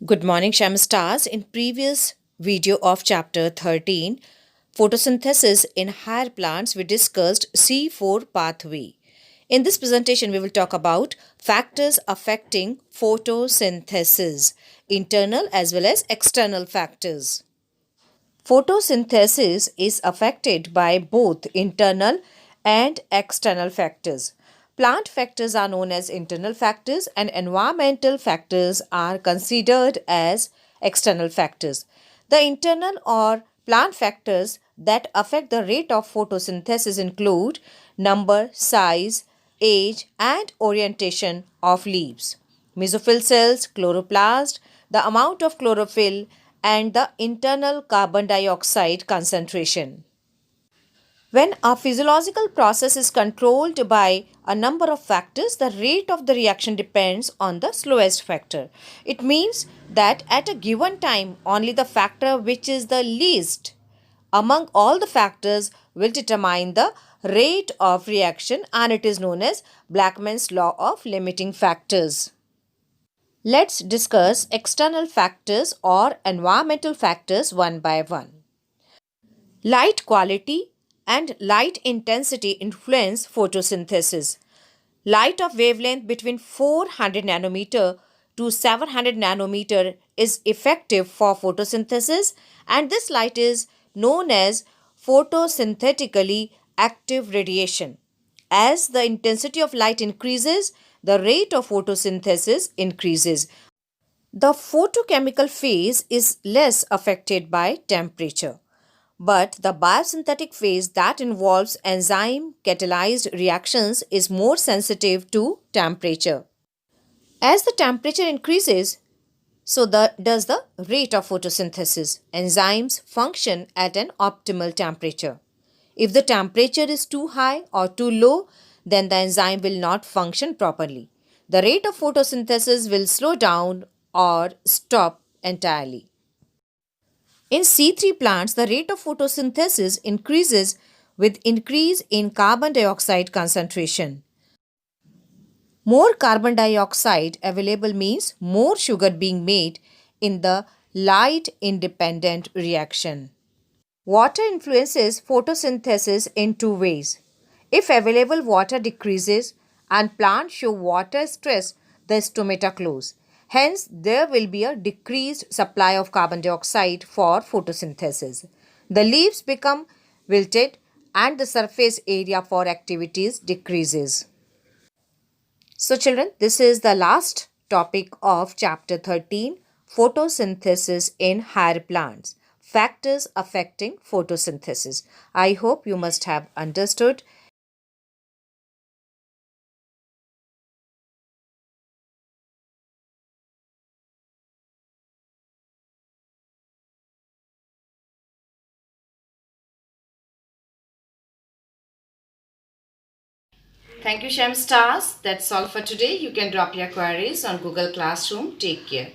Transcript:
Good morning, Sham Stars. In previous video of chapter 13, photosynthesis in higher plants, we discussed C4 pathway. In this presentation, we will talk about factors affecting photosynthesis, internal as well as external factors. Photosynthesis is affected by both internal and external factors. Plant factors are known as internal factors and environmental factors are considered as external factors. The internal or plant factors that affect the rate of photosynthesis include number, size, age, and orientation of leaves, mesophyll cells, chloroplast, the amount of chlorophyll, and the internal carbon dioxide concentration. When a physiological process is controlled by a number of factors, the rate of the reaction depends on the slowest factor. It means that at a given time, only the factor which is the least among all the factors will determine the rate of reaction, and it is known as Blackman's law of limiting factors. Let's discuss external factors or environmental factors one by one. Light quality and light intensity influence photosynthesis. Light of wavelength between 400 nanometer to 700 nanometer is effective for photosynthesis, and this light is known as photosynthetically active radiation. As the intensity of light increases, the rate of photosynthesis increases. The photochemical phase is less affected by temperature, but the biosynthetic phase that involves enzyme catalyzed reactions is more sensitive to temperature. As the temperature increases, does the rate of photosynthesis. Enzymes function at an optimal temperature. If the temperature is too high or too low, then the enzyme will not function properly. The rate of photosynthesis will slow down or stop entirely. In C3 plants, the rate of photosynthesis increases with increase in carbon dioxide concentration. More carbon dioxide available means more sugar being made in the light independent reaction. Water influences photosynthesis in two ways. If available water decreases and plants show water stress, the stomata close. Hence, there will be a decreased supply of carbon dioxide for photosynthesis. The leaves become wilted and the surface area for activities decreases. So, children, this is the last topic of chapter 13, photosynthesis in higher plants, factors affecting photosynthesis. I hope you must have understood. Thank you, Shem Stars. That's all for today. You can drop your queries on Google Classroom. Take care.